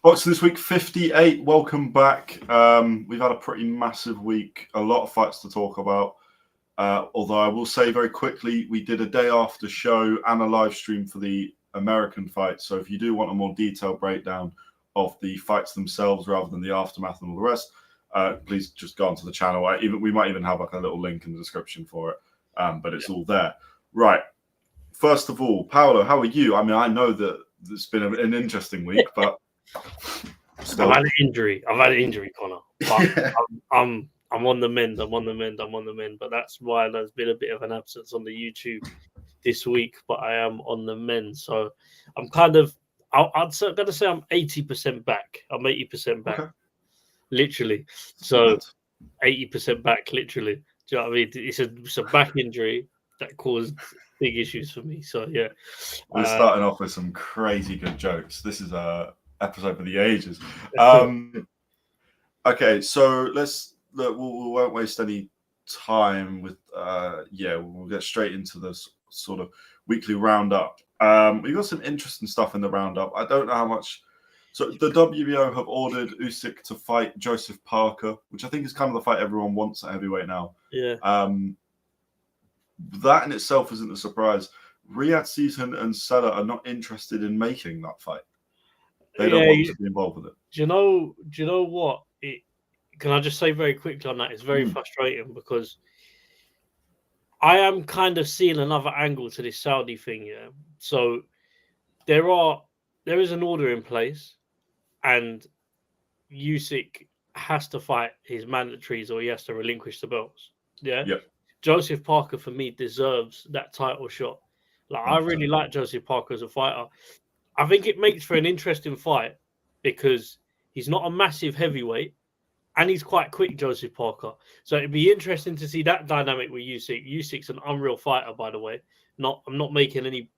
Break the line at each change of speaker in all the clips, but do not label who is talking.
Boxing this week, 58. Welcome back. We've had a pretty massive week. A lot of fights to talk about. Although I will say very quickly, we did a day after show and a live stream for the American fight. So if you do want a more detailed breakdown of the fights themselves rather than the aftermath and all the rest, please just go onto the channel. We might even have like a little link in the description for it, but it's all there. Right. First of all, Paolo, how are you? I mean, I know that it's been an interesting week, but still.
I've had an injury, Connor. But I'm on the mend. I'm on the mend. But that's why there's been a bit of an absence on the YouTube this week. But I am on the mend, so I'm kind of. I'm going to say I'm 80% back. I'm 80% back, literally. So 80% back, literally. Do you know what I mean? It's a back injury that caused big issues for me. So yeah,
we're starting off with some crazy good jokes. This is a episode for the ages. Okay, so we won't waste any time with we'll get straight into this sort of weekly roundup. We've got some interesting stuff in the roundup. I don't know how much. So the WBO have ordered Usyk to fight Joseph Parker, which I think is kind of the fight everyone wants at heavyweight now.
Yeah.
That in itself isn't a surprise. Riyadh Season and Seller are not interested in making that fight. They don't want to be involved with it.
Do you know what? Can I just say very quickly on that? It's very frustrating because I am kind of seeing another angle to this Saudi thing. Yeah. So there is an order in place, and Usyk has to fight his mandatories or he has to relinquish the belts. Yeah.
Yep.
Joseph Parker for me deserves that title shot. Like I really like Joseph Parker as a fighter. I think it makes for an interesting fight because he's not a massive heavyweight and he's quite quick, Joseph Parker. So it'd be interesting to see that dynamic with Usyk. Usyk's an unreal fighter, by the way. I'm not making any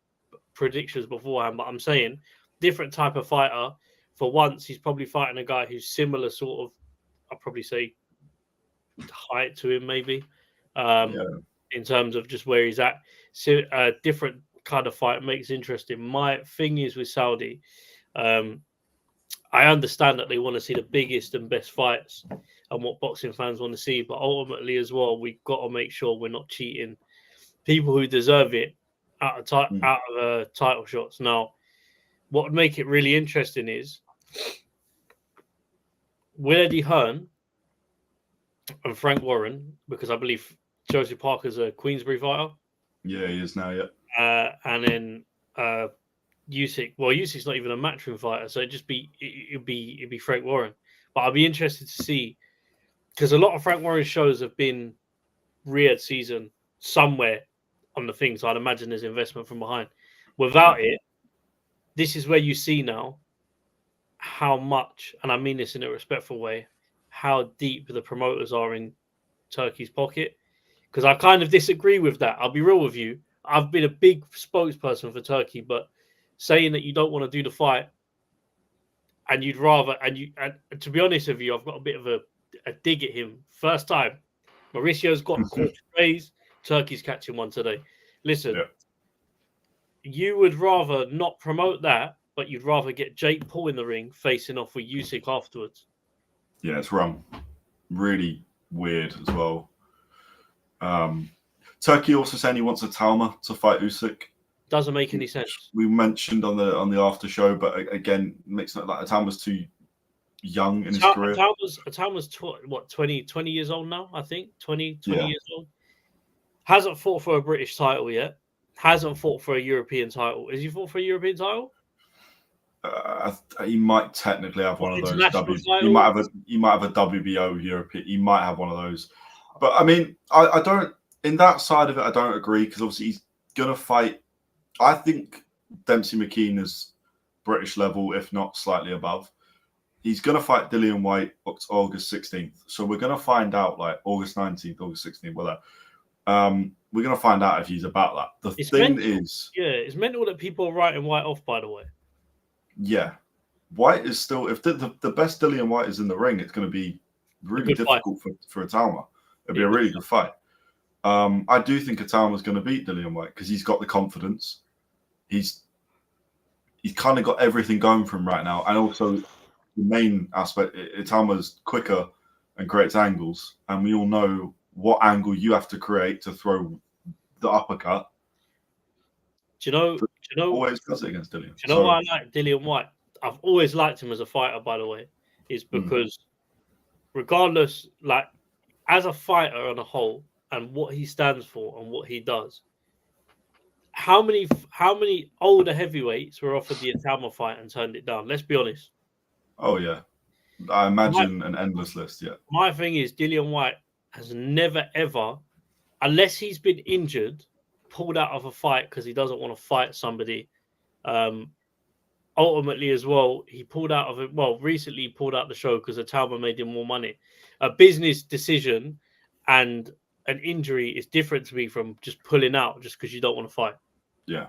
predictions beforehand, but I'm saying different type of fighter. For once, he's probably fighting a guy who's similar sort of, I'll probably say height to him, maybe, in terms of just where he's at. So a different kind of fight makes it interesting. My thing is with Saudi, I understand that they want to see the biggest and best fights and what boxing fans want to see, but ultimately as well, we've got to make sure we're not cheating people who deserve it out of title shots. Now, what would make it really interesting is will Eddie Hearn and Frank Warren, because I believe Joseph Parker's a Queensbury fighter.
Yeah, he is now, yeah.
And then Usyk. Well, Usyk's not even a matchroom fighter, so it'd be Frank Warren. But I'd be interested to see because a lot of Frank Warren's shows have been Riyadh Season somewhere on the thing. So I'd imagine there's investment from behind. Without it, this is where you see now how much, and I mean this in a respectful way, how deep the promoters are in Turkey's pocket. Because I kind of disagree with that. I'll be real with you. I've been a big spokesperson for Turkey, but saying that you don't want to do the fight and you'd rather, and to be honest with you, I've got a bit of a dig at him. First time, Mauricio's got caught strays, Turkey's catching one today. Listen, you would rather not promote that, but you'd rather get Jake Paul in the ring facing off with Usyk afterwards.
Yeah, it's wrong. Really weird as well. Turkey also saying he wants a Talma to fight Usyk.
Doesn't make any sense. We
mentioned on the after show, but again, makes it like a Talma's too young in his career.
Talma's 20 years old now, I think. 20 years old. Hasn't fought for a British title yet. Hasn't fought for a European title. Has he fought for a European title?
He might technically have one of those. He might have a WBO European. He might have one of those. But I mean, I don't. In that side of it, I don't agree because obviously he's gonna fight. I think Dempsey McKean is British level, if not slightly above. He's gonna fight Dillian White August 16th. So we're gonna find out like August 19th, August 16th, whatever. We're gonna find out if he's about that.
It's mental that people are writing White off. By the way.
Yeah, White is still. If the best Dillian White is in the ring, it's going to be really difficult for a Talma. It'll be a really good fight. I do think a Talma's going to beat Dillian White because he's got the confidence. He's kind of got everything going for him right now, and also the main aspect. Itama's quicker and creates angles, and we all know what angle you have to create to throw the uppercut.
Do you know?
Always does it against Dillian.
Do you know why I like Dillian White? I've always liked him as a fighter, by the way, is because regardless, like as a fighter on a whole, and what he stands for and what he does. How many older heavyweights were offered the Itama fight and turned it down? Let's be honest.
Oh yeah, I imagine an endless list. Yeah.
My thing is Dillian White has never ever, unless he's been injured, pulled out of a fight because he doesn't want to fight somebody. Ultimately, as well, he pulled out of it. Well, recently he pulled out the show because Itama made him more money. A business decision and an injury is different to me from just pulling out just because you don't want to fight.
Yeah.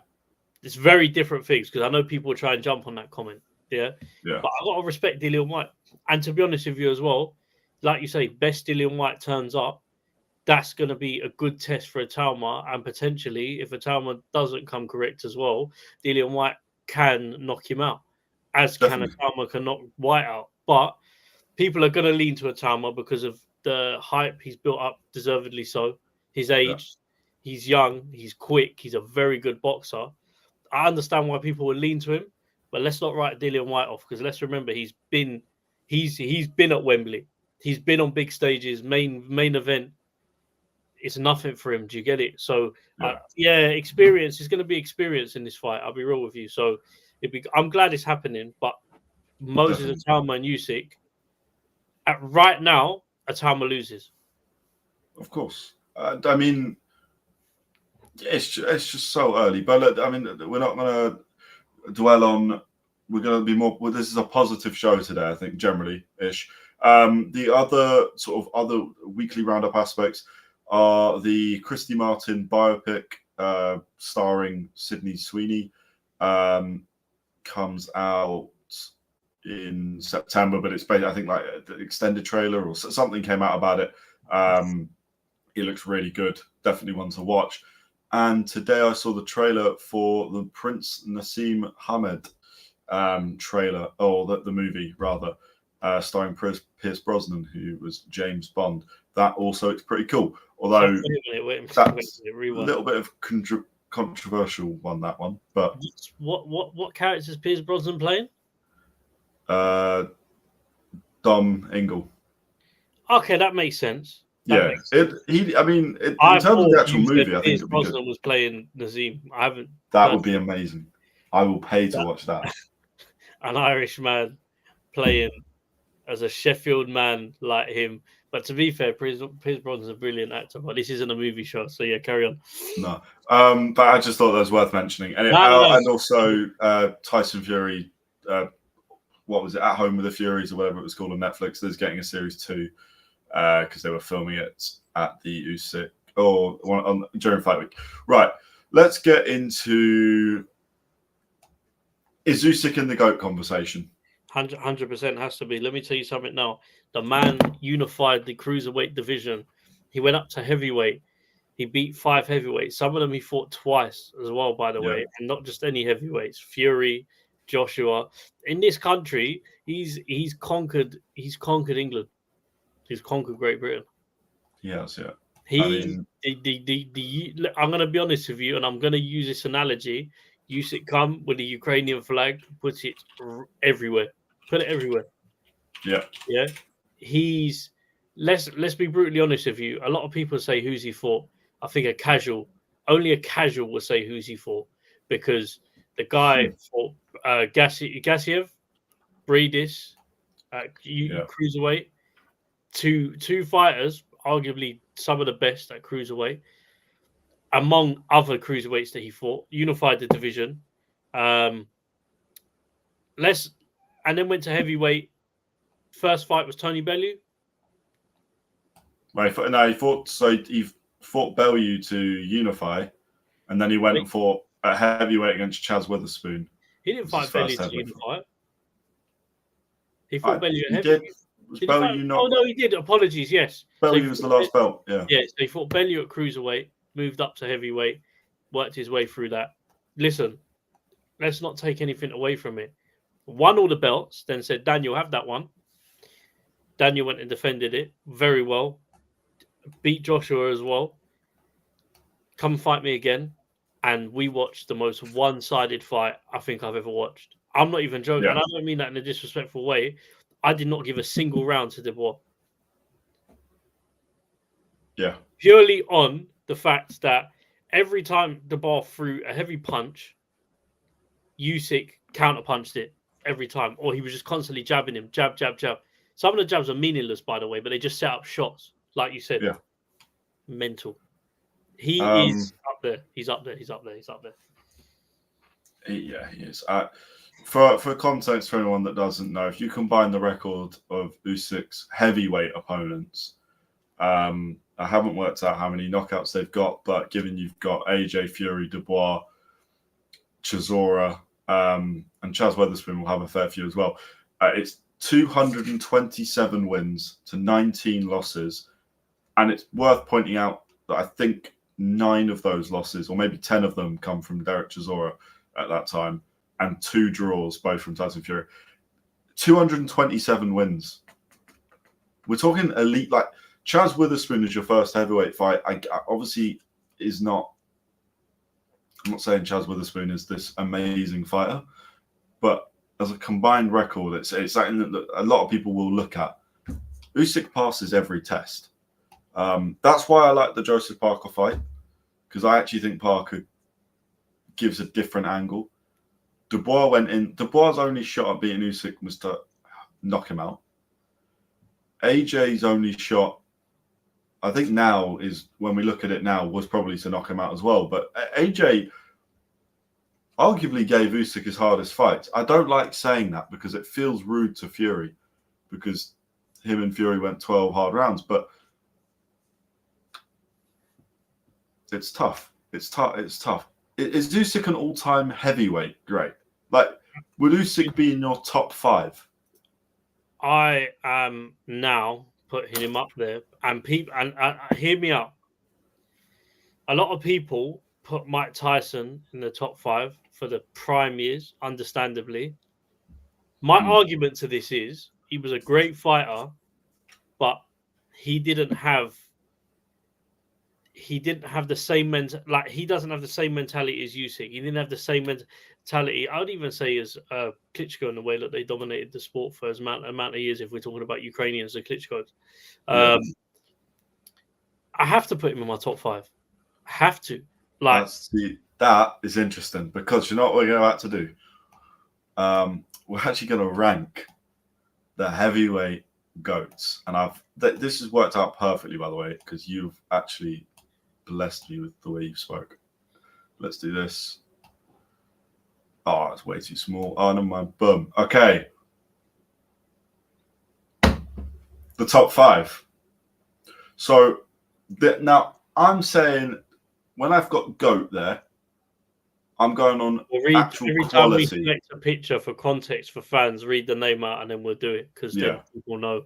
It's very different things because I know people will try and jump on that comment. Yeah.
Yeah.
But I got to respect Dillian White. And to be honest with you as well, like you say, best Dillian White turns up, that's going to be a good test for Itama. And potentially, if Itama doesn't come correct as well, Dillian White can knock him out, as Definitely. Can Itama can knock White out. But people are going to lean to Itama because of the hype he's built up, deservedly so. His age, he's young, he's quick, he's a very good boxer. I understand why people will lean to him, but let's not write Dillian White off because let's remember he's been at Wembley, he's been on big stages, main event. It's nothing for him. Do you get it? So experience is going to be experience in this fight. I'll be real with you. So I'm glad it's happening, but Moses, Itama, and Usyk. Right now, Itama loses.
Of course. I mean, it's just so early. But I mean, we're not going to dwell on. We're going to be more. Well, this is a positive show today, I think, generally-ish. The other weekly roundup aspects are the Christy Martin biopic starring Sydney Sweeney. Comes out in September, but it's basically, I think, like the extended trailer or something came out about it. It looks really good. Definitely one to watch. And today I saw the trailer for the Prince Nassim Hamed trailer, or the movie rather, starring Pierce Brosnan, who was James Bond. That also looks pretty cool. Although that's a little bit of controversial one, that one. But
what character is Pierce Brosnan playing?
Dom Ingle.
Okay, that makes sense.
In terms of the actual movie, I think it'd be good.
Brosnan was playing Nazim. I haven't.
That would be amazing. I will pay to watch that.
An Irish man playing as a Sheffield man like him. But to be fair, Pierce Brosnan's a brilliant actor. But this isn't a movie show, so yeah, carry on.
No, but I just thought that was worth mentioning. And and also Tyson Fury. What was it? At Home with the Furies or whatever it was called on Netflix. There's getting a series 2 because they were filming it at the Usyk during fight week. Right, let's get into is Usyk in the GOAT conversation?
100% has to be. Let me tell you something now. The man unified the cruiserweight division. He went up to heavyweight. He beat 5 heavyweights. Some of them he fought twice as well, by the way, and not just any heavyweights. Fury, Joshua. In this country, he's conquered England. He's conquered Great Britain.
Yes, yeah.
I'm going to be honest with you, and I'm going to use this analogy. Usyk come with the Ukrainian flag, puts it everywhere. Put it everywhere.
Yeah.
Yeah. Let's be brutally honest with you. A lot of people say who's he fought. I think only a casual will say who's he fought because the guy fought Gassiev, Breedis, cruiserweight. Two fighters, arguably some of the best at cruiserweight, among other cruiserweights that he fought, unified the division. And then went to heavyweight. First fight was Tony Bellew.
Right, he fought Bellew to unify, and then he went and fought at heavyweight against Chaz Witherspoon.
He didn't fight Bellew to unify. He fought Bellew at heavyweight. Oh no, he did. Apologies. Yes,
Bellew was the last belt. Yeah.
Yeah. So he fought Bellew at cruiserweight, moved up to heavyweight, worked his way through that. Listen, let's not take anything away from it. won all the belts, then said, Daniel, have that one. Daniel went and defended it very well, beat Joshua as well. Come fight me again. And we watched the most one-sided fight I think I've ever watched. I'm not even joking.
Yeah.
And I don't mean that in a disrespectful way. I did not give a single round to Dubois.
Yeah.
Purely on the fact that every time Dubois threw a heavy punch, Usyk counterpunched it every time. Or he was just constantly jabbing him. Jab, jab, jab. Some of the jabs are meaningless, by the way, but they just set up shots. Like you said.
Yeah.
Mental. He is up there. He's up there. He's up there. He's up there.
He is. For context, for anyone that doesn't know, if you combine the record of Usyk's heavyweight opponents, I haven't worked out how many knockouts they've got, but given you've got AJ, Fury, Dubois, Chisora, and Chaz Weatherspoon will have a fair few as well. It's 227 wins to 19 losses. And it's worth pointing out that I think 9 of those losses, or maybe 10 of them, come from Derek Chisora at that time, and 2 draws, both from Tyson Fury. 227 wins. We're talking elite. Like, Chaz Weatherspoon is your first heavyweight fight. I obviously is not. I'm not saying Chaz Weatherspoon is this amazing fighter, but as a combined record, it's something that a lot of people will look at. Usyk passes every test. That's why I like the Joseph Parker fight, because I actually think Parker gives a different angle. Dubois went in. Dubois' only shot at beating Usyk was to knock him out. AJ's only shot, I think now is, when we look at it now, was probably to knock him out as well. But AJ arguably gave Usyk his hardest fights. I don't like saying that because it feels rude to Fury, because him and Fury went 12 hard rounds. But it's tough. It's tough. It's tough. Is Usyk an all-time heavyweight? Great. Like, would Usyk be in your top 5?
I am now putting him up there, and people, and hear me out. A lot of people put Mike Tyson in the top 5 for the prime years, understandably. My argument to this is he was a great fighter, but he didn't have the same like he doesn't have the same mentality as Usyk. He didn't have the same mentality. I would even say as Klitschko, in the way that they dominated the sport for as amount of years. If we're talking about Ukrainians, the Klitschkos, I have to put him in my top 5. I have to. Like,
that is interesting, because you know what we're about to do. We're actually going to rank the heavyweight goats, and this has worked out perfectly, by the way, because you've actually blessed me with the way you spoke. Let's do this. Oh, it's way too small. Oh, never mind. Boom. Okay. The top 5. So now I'm saying, when I've got GOAT there, I'm going on actual
every
quality.
Time we select a picture for context for fans, read the name out, and then we'll do it, because then people know.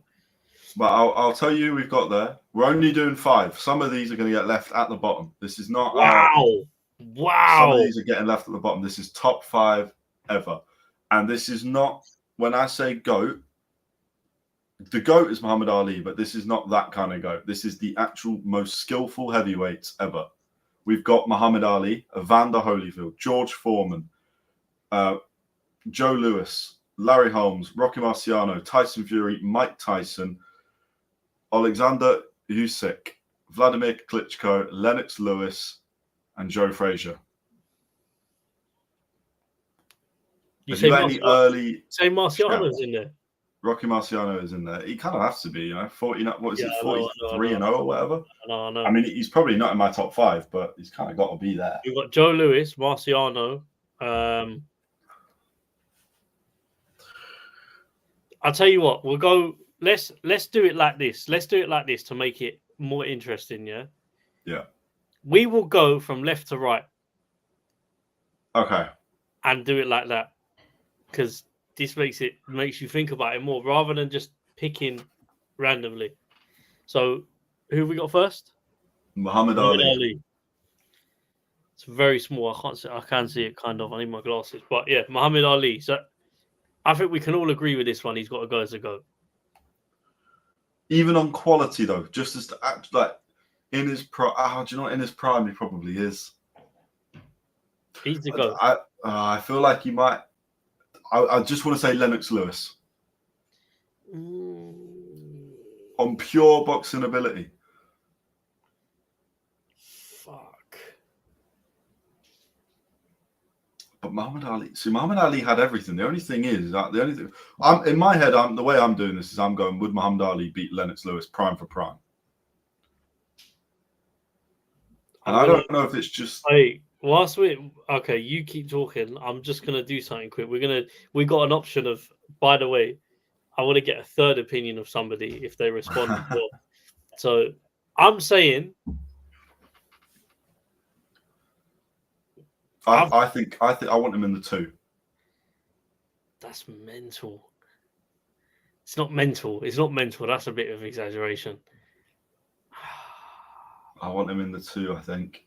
But I'll tell you, we've got there. We're only doing 5. Some of these are going to get left at the bottom. This is not.
Wow.
Some of these are getting left at the bottom. This is top 5 ever. And this is not, when I say GOAT, the GOAT is Muhammad Ali, but this is not that kind of GOAT. This is the actual most skillful heavyweights ever. We've got Muhammad Ali, Evander Holyfield, George Foreman, Joe Louis, Larry Holmes, Rocky Marciano, Tyson Fury, Mike Tyson, Oleksandr Usyk, Vladimir Klitschko, Lennox Lewis, and Joe Frazier.
You say Marciano's in there?
Rocky Marciano is in there. He kind of has to be, you know, 43 and 0 or whatever.
I know.
I mean, he's probably not in my top 5, but he's kind of got to be there.
You've got Joe Louis, Marciano. I'll tell you what, we'll go. Let's do it like this. Let's do it like this to make it more interesting. Yeah.
Yeah.
We will go from left to right.
Okay.
And do it like that, because this makes you think about it more rather than just picking randomly. So, who have we got first?
Muhammad Ali.
It's very small. I can see it kind of. I need my glasses, but yeah, Muhammad Ali. So, I think we can all agree with this one. He's got to go as a GOAT.
Even on quality, though, just as to act like in his prime. Do you know what? In his prime, he probably is.
He's the GOAT.
I feel like he might. I just want to say Lennox Lewis. On pure boxing ability.
Fuck.
But Muhammad Ali had everything. The only thing is that in my head, the way I'm doing this is I'm going, would Muhammad Ali beat Lennox Lewis prime for prime? And I don't know if it's just.
Hey, okay, you keep talking. I'm just gonna do something quick. We got an option of. By the way, I want to get a third opinion of somebody if they respond as well. So I'm saying.
I think I want him in the 2.
That's mental. It's not mental. It's not mental. That's a bit of exaggeration.
I want him in the 2. I think.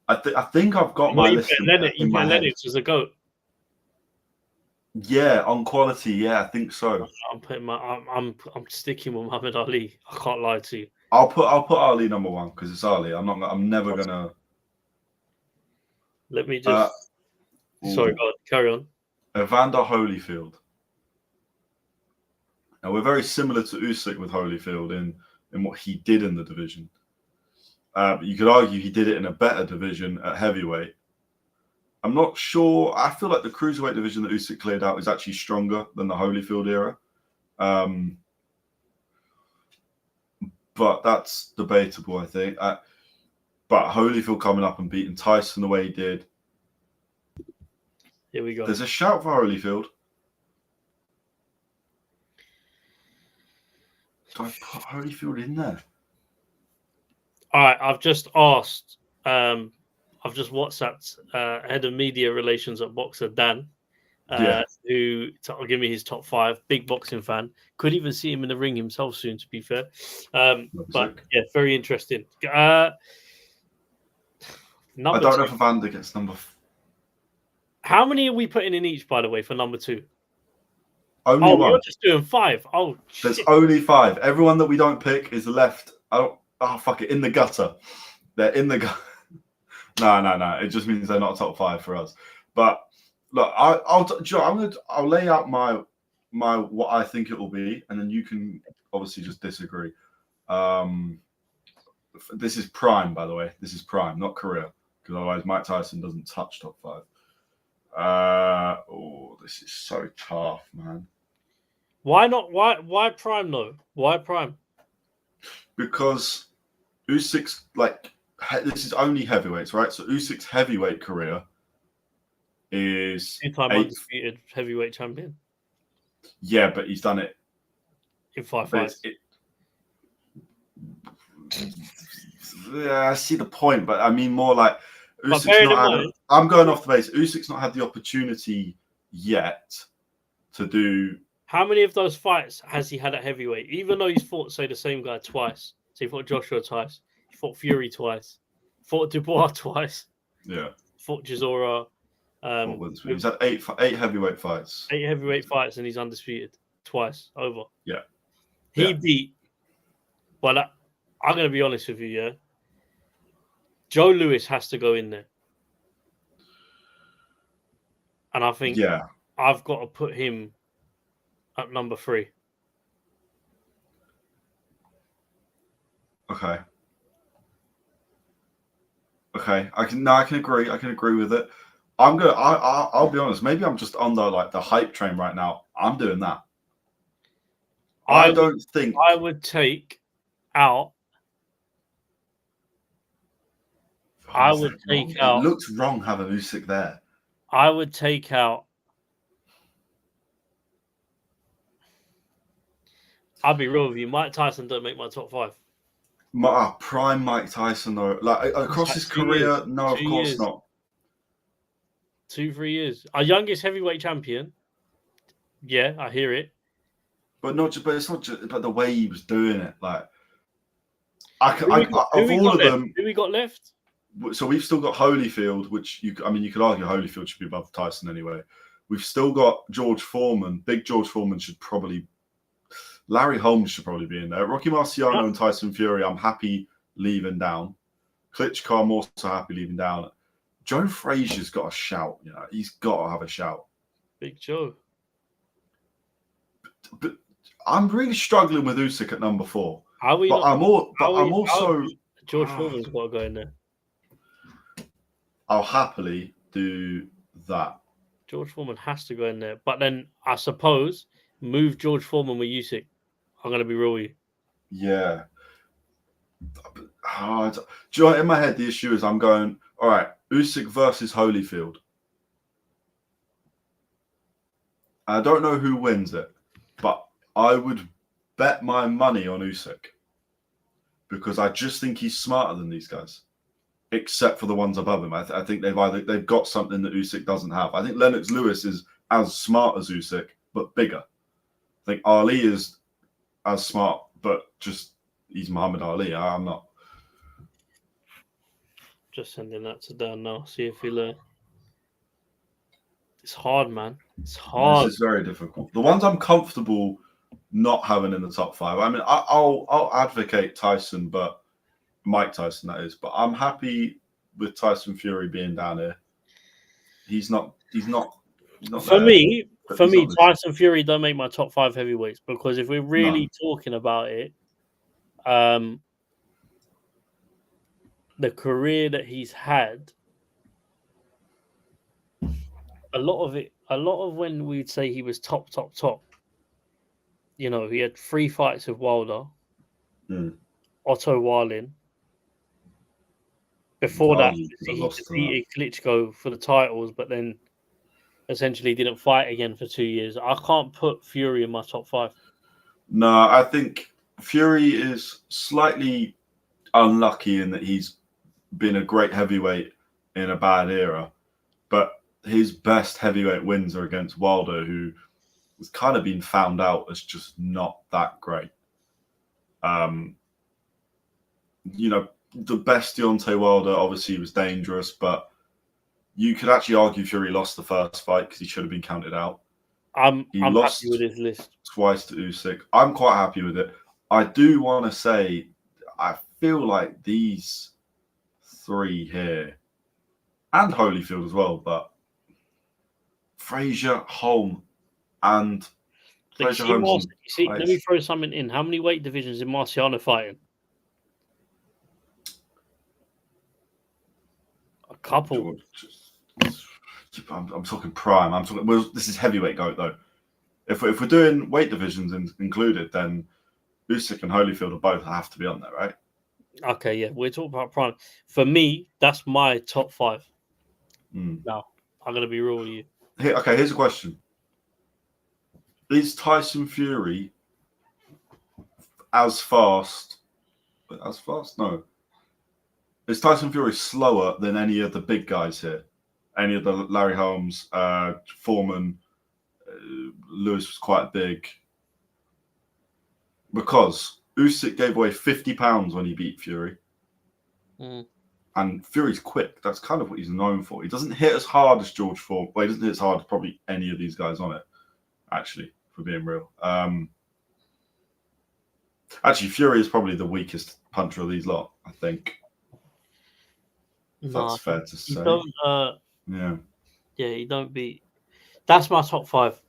I think I've got my list in my head.
Lennox as a GOAT.
Yeah, on quality. Yeah, I think so.
I'm sticking with Muhammad Ali. I can't lie to you.
I'll put Ali number 1 because it's Ali. I'm never gonna.
Let me just. Sorry, God, carry on.
Evander Holyfield. Now we're very similar to Usyk with Holyfield in what he did in the division. But you could argue he did it in a better division at heavyweight. I'm not sure. I feel like the cruiserweight division that Usyk cleared out is actually stronger than the Holyfield era. But that's debatable, I think. But Holyfield coming up and beating Tyson the way he did.
Here we go.
There's a shout for Holyfield. Do I put Holyfield in there?
All right, I've just asked. I've just WhatsApped head of media relations at Boxer Dan, who to give me his top 5. Big boxing fan. Could even see him in the ring himself soon. To be fair, but yeah, very interesting.
I don't know if Evander gets number.
How many are we putting in each, by the way, for number 2?
Only one.
You're just doing 5. Oh,
there's only 5. Everyone that we don't pick is left. Fuck it, in the gutter. They're in the gutter. No. It just means they're not top 5 for us. But look, I'll lay out my what I think it will be, and then you can obviously just disagree. This is prime, by the way. This is prime, not career, because otherwise Mike Tyson doesn't touch top 5. This is so tough, man.
Why not? Why prime though? Why prime?
Because Usyk's this is only heavyweights, right? So Usyk's heavyweight career is
2-time undisputed heavyweight champion.
Yeah, but he's done it
in 5 fights.
Yeah, I see the point, but I mean more like Usyk's I'm going off the base. Usyk's not had the opportunity yet to do.
How many of those fights has he had at heavyweight? Even though he's fought, say, the same guy twice. So he fought Joshua twice. He fought Fury twice. Fought Dubois twice.
Yeah.
Fought Chisora.
He's had 8 heavyweight fights.
8 heavyweight fights, and he's undisputed twice over.
Yeah.
He beat. Well, I'm going to be honest with you, yeah. Joe Louis has to go in there. And I think I've got to put him at number 3.
Okay. I can agree. I can agree with it. I'll be honest. Maybe I'm just on the hype train right now. I'm doing that. I don't think
I would take out. I would take out.
It looks wrong having Usyk there.
I would take out. I'll be real with you. Mike Tyson don't make my top 5.
Prime Mike Tyson though, across his career, no, of course not.
2-3 years. Our youngest heavyweight champion. Yeah, I hear it.
But it's not just the way he was doing it.
Who we got left?
So we've still got Holyfield, which you could argue Holyfield should be above Tyson anyway. We've still got George Foreman. Big George Foreman should probably... Larry Holmes should probably be in there. Rocky Marciano and Tyson Fury, I'm happy leaving down. Klitschko, I'm also happy leaving down. Joe Frazier's got a shout. You know, he's got to have a shout.
Big Joe.
But I'm really struggling with Usyk at number 4.
George
George
Foreman's got to go in there.
I'll happily do that.
George Foreman has to go in there. But then I suppose move George Foreman with Usyk. I'm going to be real with you.
Yeah. Do you know, in my head, the issue is I'm going, all right, Usyk versus Holyfield. I don't know who wins it, but I would bet my money on Usyk because I just think he's smarter than these guys, except for the ones above him. I think they've got something that Usyk doesn't have. I think Lennox Lewis is as smart as Usyk, but bigger. I think Ali is as smart, but just he's Muhammad Ali. I'm not.
Just sending that to Dan now. See if he'll. It's hard, man. It's hard.
This is very difficult. The ones I'm comfortable not having in the top 5. I mean, I'll advocate Tyson, but Mike Tyson, that is. But I'm happy with Tyson Fury being down here. He's not
For me,
not
Tyson Fury don't make my top 5 heavyweights because if we're really talking about it, the career that he's had, a lot of when we'd say he was top, you know, he had 3 fights with Wilder, Otto Warlin. Before that, he defeated Klitschko for the titles, but then essentially didn't fight again for 2 years. I can't put Fury in my top 5.
No, I think Fury is slightly unlucky in that he's been a great heavyweight in a bad era, but his best heavyweight wins are against Wilder, who has kind of been found out as just not that great. You know, the best Deontay Wilder obviously was dangerous, but you could actually argue Fury lost the first fight because he should have been counted out.
I'm happy with his list.
Twice to Usyk. I'm quite happy with it. I do want to say, I feel like these 3 here, and Holyfield as well, but Frazier, Holm, and Frazier Holmes.
Let me throw something in. How many weight divisions is Marciano fighting? A couple.
I'm talking prime. I'm talking. Well, this is heavyweight goat though. If we're doing weight divisions included, then Usyk and Holyfield will both have to be on there, right?
Okay, yeah, we're talking about prime. For me, that's my top 5. Now, I'm gonna be real with you.
Here's a question: is Tyson Fury as fast? No. Is Tyson Fury slower than any of the big guys here? Any of the Larry Holmes, Foreman, Lewis was quite big. Because Usyk gave away 50 pounds when he beat Fury. And Fury's quick. That's kind of what he's known for. He doesn't hit as hard as George Foreman. Well, he doesn't hit as hard as probably any of these guys on it, actually, for being real. Actually, Fury is probably the weakest puncher of these lot, I think. That's fair to say.
Yeah, you don't beat. That's my top 5.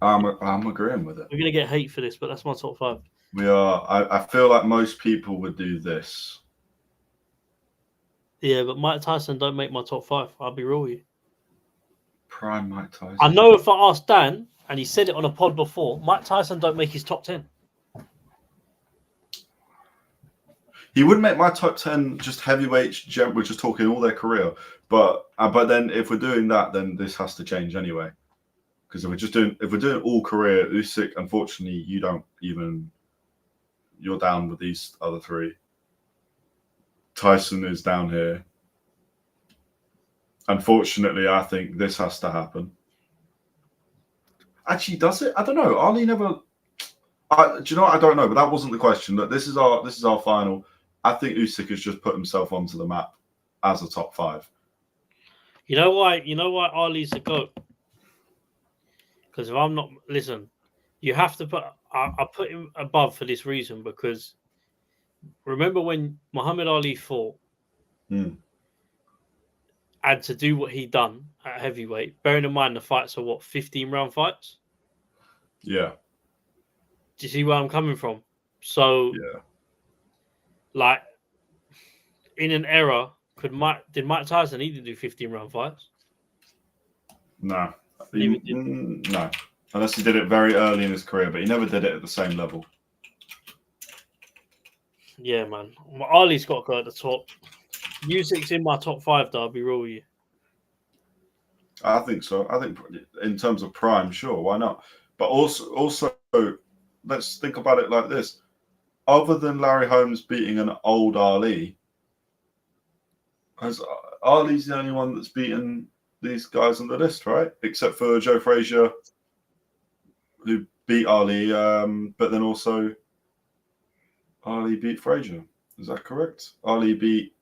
I'm agreeing with it.
We're gonna get hate for this, but that's my top 5.
We are. I feel like most people would do this.
Yeah, but Mike Tyson don't make my top 5. I'll be real with you.
Prime Mike Tyson.
I know if I asked Dan, and he said it on a pod before, Mike Tyson don't make his top 10.
He wouldn't make my top 10 just heavyweights. We're just talking all their career. But then if we're doing that, then this has to change anyway. Because if we're doing all career, Usyk, unfortunately, you're down with these other 3. Tyson is down here. Unfortunately, I think this has to happen. Actually, does it? I don't know. Ali never. Do you know what? I don't know, but that wasn't the question. Look, this is our final. I think Usyk has just put himself onto the map as a top 5.
You know why? Ali's a GOAT? Because if I'm not, listen, you have to put. I put him above for this reason because remember when Muhammad Ali fought, and to do what he done at heavyweight, bearing in mind the fights are what 15-round fights.
Yeah.
Do you see where I'm coming from? So,
yeah,
like, in an era, did Mike Tyson? He didn't do 15-round fights.
no,
Never did.
No, unless he did it very early in his career, but he never did it at the same level.
Yeah, man. Well, Ali's got to go at the top. Usyk's in my top 5, though. I'll be real with you.
I think so. I think in terms of prime, sure, why not? But also, let's think about it like this: other than Larry Holmes beating an old Ali, has Ali's the only one that's beaten these guys on the list, right? Except for Joe Frazier, who beat Ali, but then also Ali beat Frazier. Is that correct? Ali beat.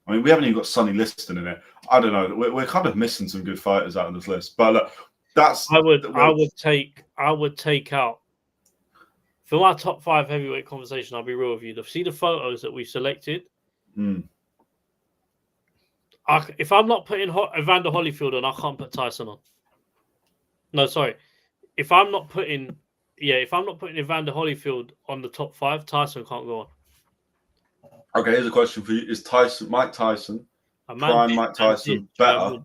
I mean, we haven't even got Sonny Liston in it. I don't know. We're kind of missing some good fighters out of this list. But look, that's.
I would take out for my top 5 heavyweight conversation. I'll be real with you. See the photos that we selected. If I'm not putting Evander Holyfield on, I can't put Tyson on. No, sorry. If I'm not putting Evander Holyfield on the top 5, Tyson can't go on.
Okay, here's a question for you: is Mike Tyson, prime Mike Tyson, better?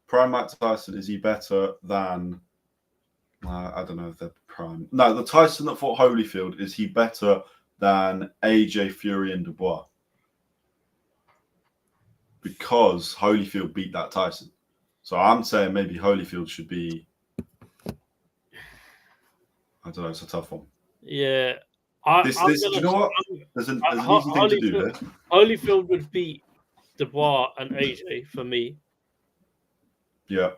Prime Mike Tyson, is he better than? I don't know if they're prime. No, the Tyson that fought Holyfield, is he better than AJ Fury and Dubois? Because Holyfield beat that Tyson. So I'm saying maybe Holyfield should be. I don't know. It's a tough one.
Yeah.
Do you know what? There's an easy thing to do here.
Holyfield would beat Dubois and AJ for me.
Yeah.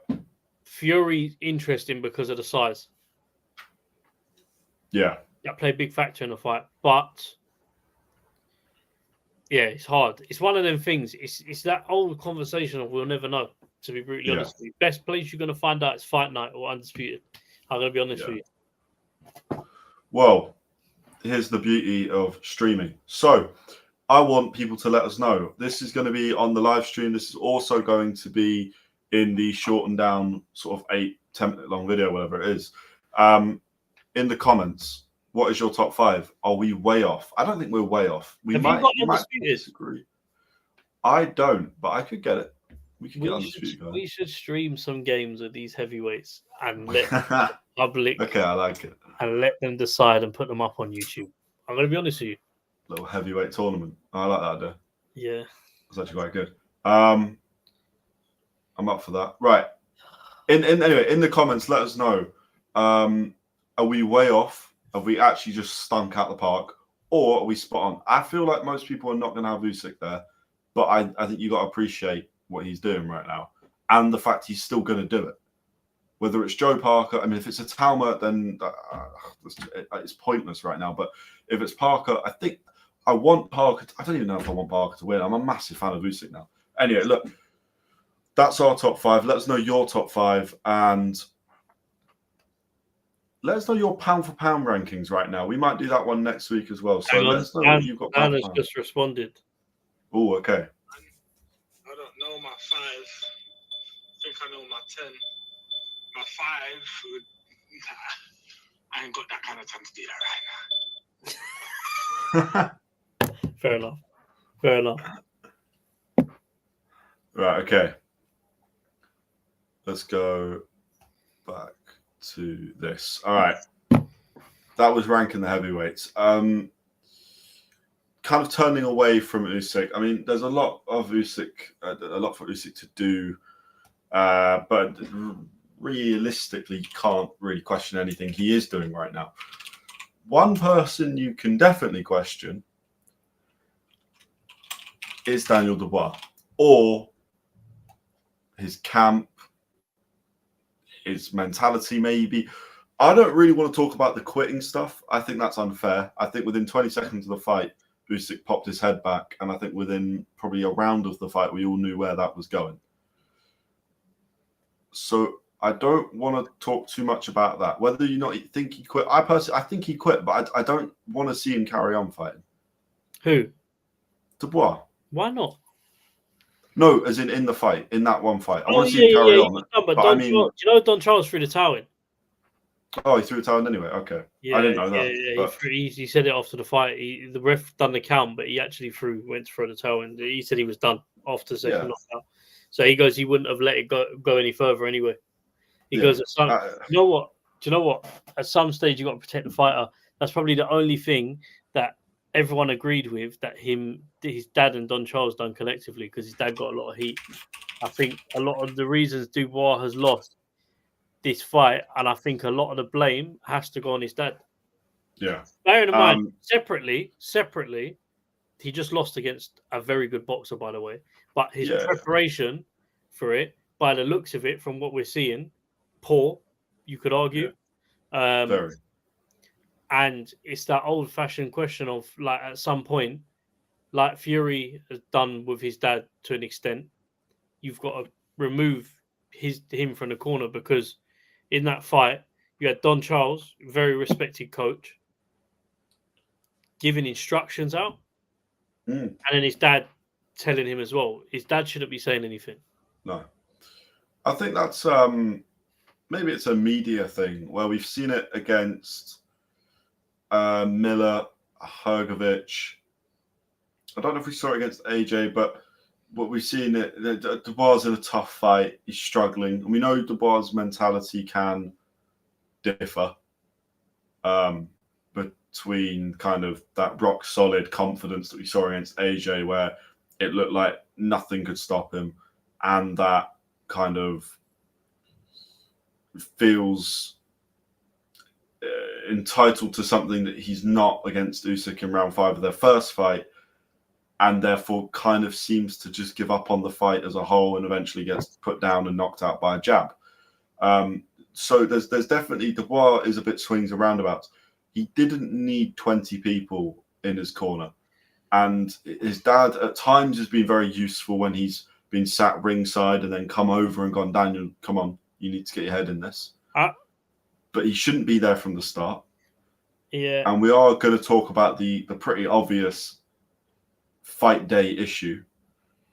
Fury interesting because of the size.
Yeah.
That played a big factor in the fight. But yeah, it's hard. It's one of them things. It's that old conversation of we'll never know, to be brutally honest with you. Best place you're going to find out is Fight Night or Undisputed. I'm going to be honest with you.
Well, here's the beauty of streaming. So I want people to let us know. This is going to be on the live stream. This is also going to be in the shortened down sort of 8-10 minute long video, whatever it is. In the comments, what is your top 5? Are we way off? I don't think we're way off. You might disagree. I don't, but I could get it. We could get Undisputed.
We should stream some games with these heavyweights and let the public.
Okay, I like it.
And let them decide and put them up on YouTube. I'm going to be honest with you.
Little heavyweight tournament. I like that idea.
Yeah.
It's actually quite good. I'm up for that. Right. Anyway, in the comments, let us know. Are we way off? Have we actually just stunk out the park? Or are we spot on? I feel like most people are not going to have Usyk there. But I think you got to appreciate what he's doing right now. And the fact he's still going to do it. Whether it's Joe Parker, I mean, if it's a Talma, then it's pointless right now. But if it's Parker, I think I want Parker. I don't even know if I want Parker to win. I'm a massive fan of Usyk now. Anyway, look, that's our top 5. Let us know your top 5 and let us know your pound for pound rankings right now. We might do that one next week as well. So let us know what you've got.
Garner's just responded.
Oh, okay.
I don't know my 5. I think I know my 10. My 5 I ain't got that kind of time to do that right now.
Fair enough. Fair enough.
Right, okay. Let's go back to this. All right. That was ranking the heavyweights. Kind of turning away from Usyk. I mean, there's a lot of Usyk, a lot for Usyk to do, but realistically, you can't really question anything he is doing right now. One person you can definitely question is Daniel Dubois, or his camp, his mentality maybe. I don't really want to talk about the quitting stuff. I think that's unfair. I think within 20 seconds of the fight, Usyk popped his head back, and I think within probably a round of the fight, we all knew where that was going. So I don't want to talk too much about that. Whether you not think he quit, I think he quit, but I don't want to see him carry on fighting.
Who?
Dubois.
Why not?
No, as in the fight, in that one fight. I want to see
yeah,
him carry
yeah,
on.
But
But I mean,
Charles, do you know Don Charles threw the towel in?
Oh, he threw a towel in anyway. Okay,
Yeah,
I didn't know that.
Yeah,
but...
he said it after the fight. The ref done the count, but he actually went to throw the towel in. He said he was done after the second knockout. So he goes, he wouldn't have let it go any further anyway. He goes, at some, you know what? Do you know what? At some stage, you got to protect the fighter. That's probably the only thing that everyone agreed with that his dad and Don Charles done collectively, because his dad got a lot of heat. I think a lot of the reasons Dubois has lost this fight, and I think a lot of the blame has to go on his dad.
Yeah.
Bearing in mind, separately, he just lost against a very good boxer, by the way. But his preparation for it, by the looks of it, from what we're seeing, poor, you could argue.
Very.
And it's that old-fashioned question of, like, at some point, like Fury has done with his dad to an extent, you've got to remove him from the corner, because in that fight, you had Don Charles, very respected coach, giving instructions out, and then his dad telling him as well. His dad shouldn't be saying anything.
No. I think that's maybe it's a media thing where we've seen it against Miller, Hrgovic. I don't know if we saw it against AJ, but we've seen it. Dubois in a tough fight. He's struggling. And we know Dubois' mentality can differ between kind of that rock solid confidence that we saw against AJ, where it looked like nothing could stop him, and that kind of feels entitled to something that he's not against Usyk in round 5 of their first fight, and therefore kind of seems to just give up on the fight as a whole and eventually gets put down and knocked out by a jab. So there's definitely, Dubois is a bit swings and roundabouts. He didn't need 20 people in his corner. And his dad at times has been very useful when he's been sat ringside and then come over and gone, Daniel, come on, you need to get your head in this. But he shouldn't be there from the start.
Yeah.
And we are going to talk about the pretty obvious fight day issue.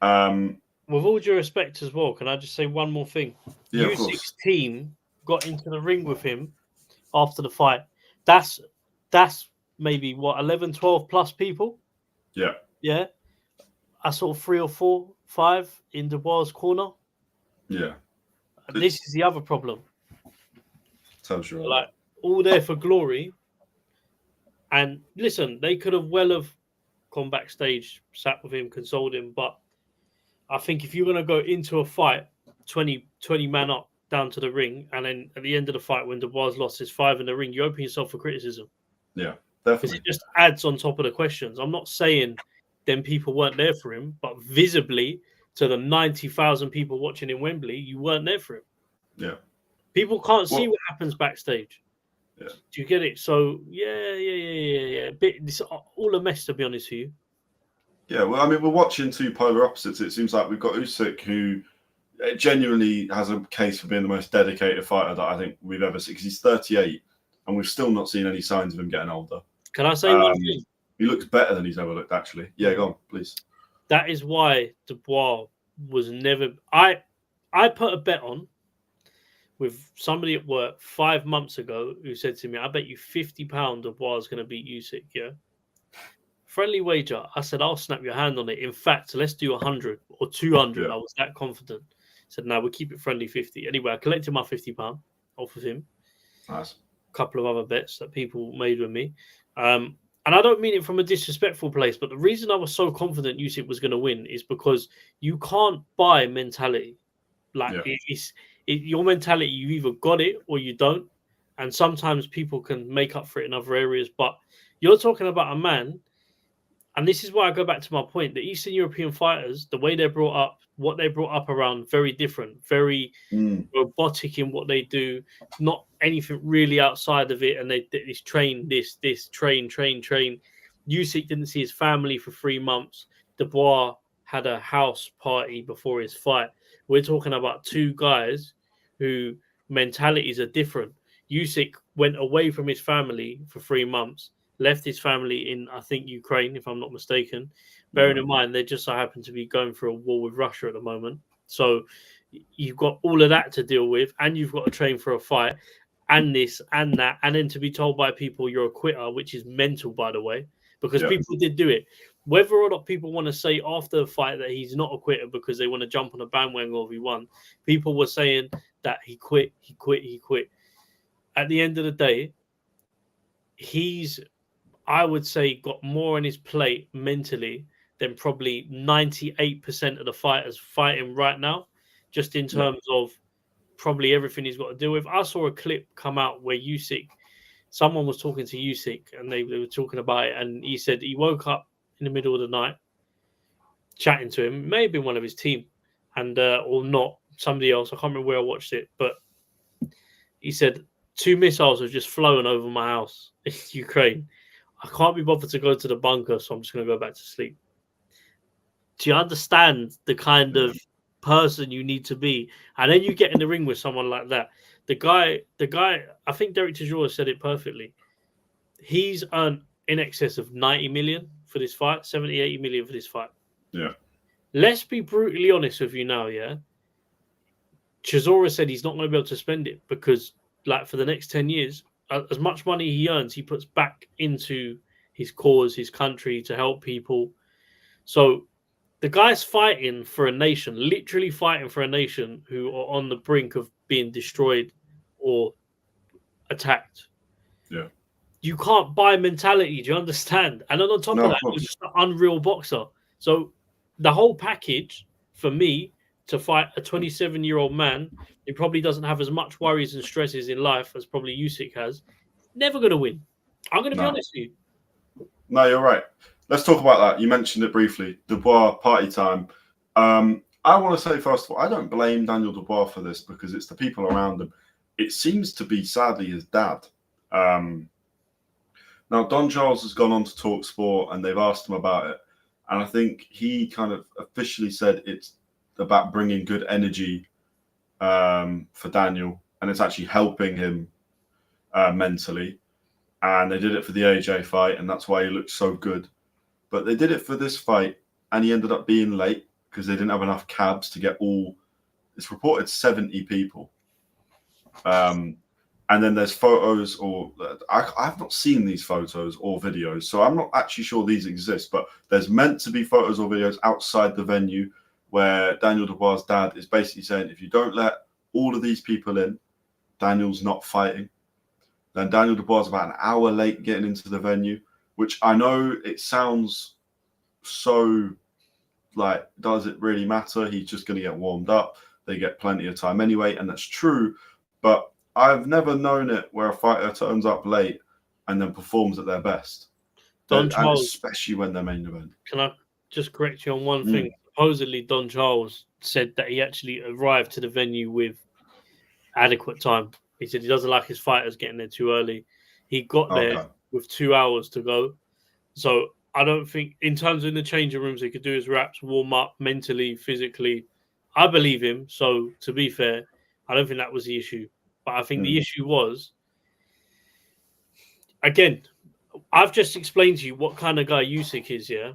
With all due respect as well, can I just say one more thing?
Yeah,
Usyk's team got into the ring with him after the fight. That's maybe, 11, 12 plus people?
Yeah.
Yeah. I saw 3 or 4, 5 in Dubois' corner.
Yeah.
And this is the other problem.
Tells you
like all there for glory. And listen, they could have gone backstage, sat with him, consoled him. But I think if you're going to go into a fight, 20 man up down to the ring, and then at the end of the fight, when Dubois lost his 5 in the ring, you open yourself for criticism.
Yeah,
because
definitely.
it just adds on top of the questions. I'm not saying them people weren't there for him, but visibly to the 90,000 people watching in Wembley, you weren't there for him.
Yeah.
People can't see what happens backstage.
Yeah.
Do you get it? So yeah. It's all a mess, to be honest with you.
Yeah, well, I mean, we're watching two polar opposites. It seems like we've got Usyk, who genuinely has a case for being the most dedicated fighter that I think we've ever seen, because he's 38, and we've still not seen any signs of him getting older.
Can I say one thing?
He looks better than he's ever looked, actually. Yeah, go on, please.
That is why Dubois was never... I put a bet on with somebody at work 5 months ago who said to me, I bet you £50 Dubois is going to beat Usyk, yeah? Friendly wager. I said, I'll snap your hand on it. In fact, let's do 100 or 200. Yeah. I was that confident. I said, no, we'll keep it friendly 50. Anyway, I collected my £50 off of him.
Nice.
A couple of other bets that people made with me. And I don't mean it from a disrespectful place, but the reason I was so confident Usyk was going to win is because you can't buy mentality. Like, your mentality, you either got it or you don't. And sometimes people can make up for it in other areas. But you're talking about a man, and this is why I go back to my point, the Eastern European fighters, the way they're brought up, what they're brought up around, very different, very robotic in what they do, not anything really outside of it. And they train, train. Usyk didn't see his family for 3 months. Dubois had a house party before his fight. We're talking about two guys who mentalities are different. Usyk went away from his family for 3 months, left his family in, I think, Ukraine, if I'm not mistaken. Bearing in mind, they just so happen to be going through a war with Russia at the moment. So you've got all of that to deal with, and you've got to train for a fight, and this and that, and then to be told by people you're a quitter, which is mental, by the way, because people did do it. Whether or not people want to say after the fight that he's not a quitter because they want to jump on a bandwagon or he won, people were saying that he quit. At the end of the day, he's, I would say, got more on his plate mentally than probably 98% of the fighters fighting right now, just in terms of probably everything he's got to deal with. I saw a clip come out where someone was talking to Usyk, and they were talking about it, and he said he woke up in the middle of the night chatting to him. It may have been one of his team, and or not, somebody else. I can't remember where I watched it, but he said 2 missiles have just flown over my house in Ukraine. I can't be bothered to go to the bunker, so I'm just going to go back to sleep. Do you understand the kind of person you need to be? And then you get in the ring with someone like that. The guy, I think Derek Tijura said it perfectly. He's earned in excess of 90 million for this fight, 70, 80 million for this fight.
Yeah.
Let's be brutally honest with you now, yeah? Chisora said he's not going to be able to spend it because, like, for the next 10 years, as much money he earns, he puts back into his cause, his country, to help people. So the guy's fighting for a nation, literally fighting for a nation who are on the brink of being destroyed or attacked.
Yeah.
You can't buy mentality. Do you understand? And then on top of that, he's just an unreal boxer. So the whole package for me to fight a 27-year-old man who probably doesn't have as much worries and stresses in life as probably Usyk has, never going to win. I'm going to be honest with you.
No, you're right. Let's talk about that. You mentioned it briefly. Dubois, party time. I want to say, first of all, I don't blame Daniel Dubois for this because it's the people around him. It seems to be, sadly, his dad. Now, Don Charles has gone on to Talk Sport and they've asked him about it. And I think he kind of officially said it's about bringing good energy for Daniel. And it's actually helping him mentally. And they did it for the AJ fight. And that's why he looked so good. But they did it for this fight. And he ended up being late because they didn't have enough cabs to get all. It's reported 70 people. And then there's photos, or I've not seen these photos or videos, so I'm not actually sure these exist, but there's meant to be photos or videos outside the venue where Daniel Dubois' dad is basically saying, if you don't let all of these people in, Daniel's not fighting. Then Daniel Dubois is about an hour late getting into the venue, which I know it sounds so like, does it really matter? He's just going to get warmed up. They get plenty of time anyway, and that's true, but I've never known it where a fighter turns up late and then performs at their best.
Don Charles,
especially when they're main event.
Can I just correct you on one thing? Supposedly, Don Charles said that he actually arrived to the venue with adequate time. He said he doesn't like his fighters getting there too early. He got there with 2 hours to go. So I don't think, in terms of in the changing rooms, he could do his reps, warm up mentally, physically. I believe him. So to be fair, I don't think that was the issue. But I think the issue was, again, I've just explained to you what kind of guy Usyk is, yeah?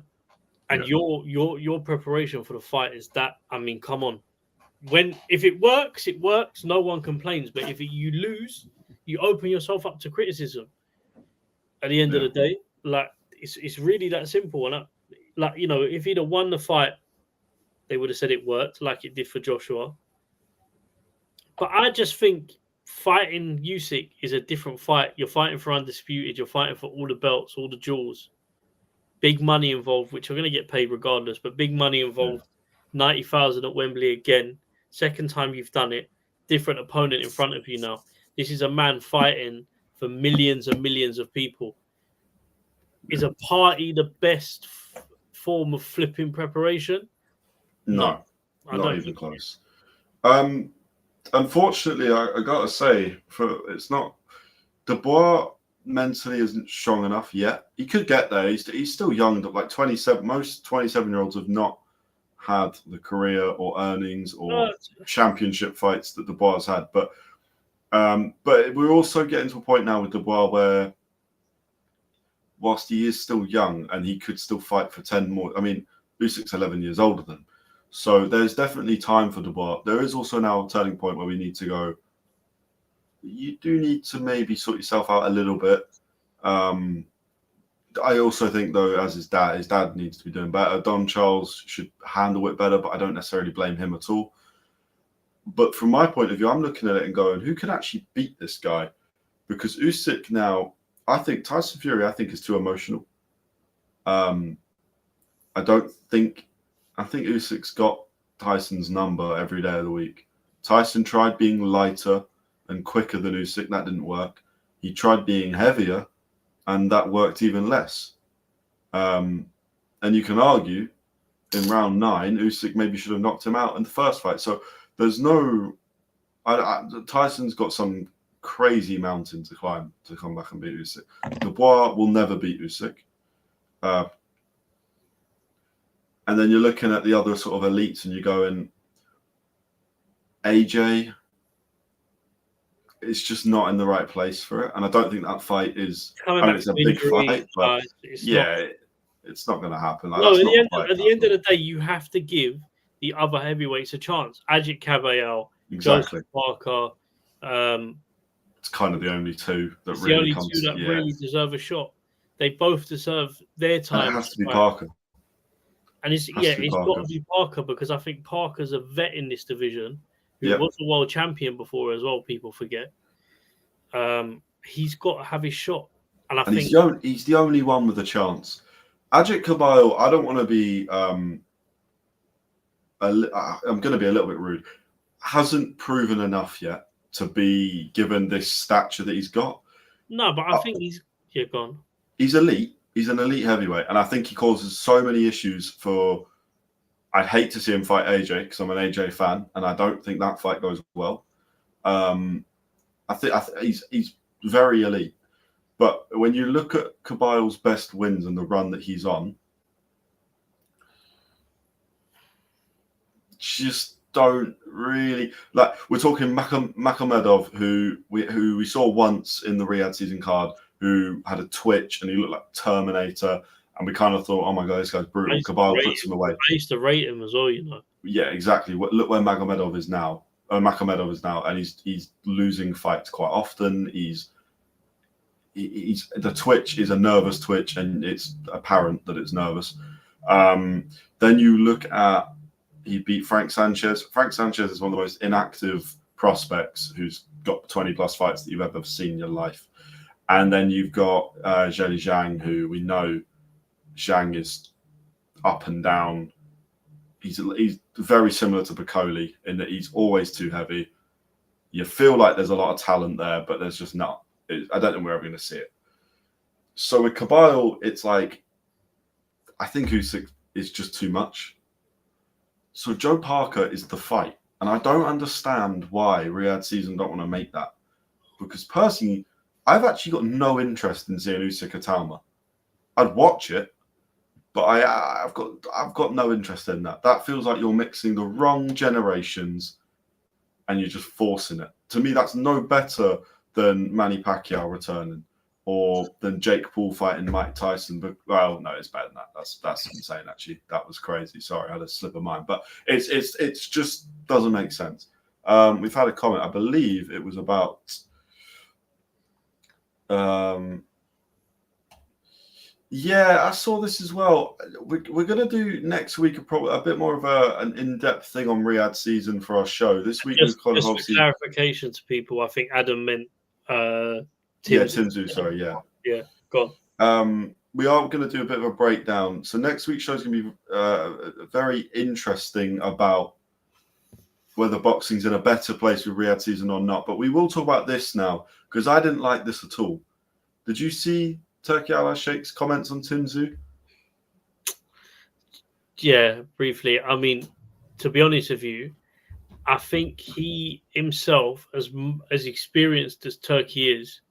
And your preparation for the fight is that, I mean, come on. If it works, it works. No one complains. But if you lose, you open yourself up to criticism. At the end of the day, like, it's really that simple. And like, you know, if he'd have won the fight, they would have said it worked, like it did for Joshua. But I just think fighting Usyk is a different fight. You're fighting for undisputed. You're fighting for all the belts, all the jewels. Big money involved, which are going to get paid regardless, but big money involved. 90,000 at Wembley again. Second time you've done it. Different opponent in front of you now. This is a man fighting for millions and millions of people. Is a party the best form of flipping preparation?
No, not even close. Unfortunately, I gotta say, it's not. Dubois mentally isn't strong enough yet. He could get there. He's still young. Like 27, most 27-year-olds have not had the career or earnings or championship fights that Dubois had. But But we're also getting to a point now with Dubois where, whilst he is still young and he could still fight for 10 more, I mean, Usyk's 11 years older than him. So there's definitely time for Dubois. There is also now a turning point where we need to go, you do need to maybe sort yourself out a little bit. I also think, though, as his dad needs to be doing better. Don Charles should handle it better, but I don't necessarily blame him at all. But from my point of view, I'm looking at it and going, who can actually beat this guy? Because Usyk now, I think Tyson Fury, is too emotional. I think Usyk's got Tyson's number every day of the week. Tyson tried being lighter and quicker than Usyk. That didn't work. He tried being heavier, and that worked even less. And you can argue in round 9, Usyk maybe should have knocked him out in the first fight. So there's no... Tyson's got some crazy mountain to climb to come back and beat Usyk. Dubois will never beat Usyk. And then you're looking at the other sort of elites and you're going, AJ... it's just not in the right place for it. And I don't think that fight is... it's a big fight, but it's not going to happen. Like,
no, at the end of the day, you have to give the other heavyweights a chance. Ajit Caballero,
exactly.
Joseph Parker.
It's kind of the only two that
it's
really
the only two that really deserve a shot. They both deserve their time.
And it has to be Parker.
And it's got to be Parker, because I think Parker's a vet in this division who was a world champion before as well, people forget. He's got to have his shot. And I think
he's the only one with a chance. Ajit Caballero, I don't want to be I'm going to be a little bit rude, hasn't proven enough yet to be given this stature that he's got.
No, but I think he's gone.
He's elite. He's an elite heavyweight, and I think he causes so many issues for... I'd hate to see him fight AJ because I'm an AJ fan, and I don't think that fight goes well. I think he's very elite. But when you look at Caballo's best wins and the run that he's on, just don't really... Like, we're talking Makhmedov, who we saw once in the Riyadh season card, who had a twitch and he looked like Terminator, and we kind of thought, oh my God, this guy's brutal. Caballo puts him away.
I used to rate him as well, you know.
Yeah, exactly. Look where Makhmedov is now. And he's losing fights quite often. He's the twitch is a nervous twitch, and it's apparent that it's nervous. Then you look at, he beat Frank Sanchez. Frank Sanchez is one of the most inactive prospects who's got 20 plus fights that you've ever seen in your life. And then you've got Zheli Zhang, who we know Zhang is up and down. He's very similar to Piccoli in that he's always too heavy. You feel like there's a lot of talent there, but there's just not. I don't think we're ever going to see it. So with Caballo, it's like, I think Usyk is just too much. So Joe Parker is the fight. And I don't understand why Riyadh season don't want to make that. Because personally, I've actually got no interest in seeing Usyk at Talma. I'd watch it, but I've got no interest in that. That feels like you're mixing the wrong generations and you're just forcing it. To me, that's no better than Manny Pacquiao returning or than Jake Paul fighting Mike Tyson. But, well, no, it's better than that. That's insane, actually. That was crazy. Sorry, I had a slip of mind. But it's just doesn't make sense. We've had a comment. I believe it was about... yeah, I saw this as well. We're going to do next week a bit more of an in-depth thing on Riyadh season for our show. This week
just
for
clarification to people, I think Adam meant
Tim Tszyu, sorry, yeah.
Yeah, go on.
We are going to do a bit of a breakdown. So next week's show is going to be very interesting about whether boxing's in a better place with Riyadh season or not. But we will talk about this now, because I didn't like this at all. Did you see Turki Al-Sheikh's comments on Tim Tszyu?
Yeah, briefly. I mean, to be honest with you, I think he himself, as experienced as Turki is,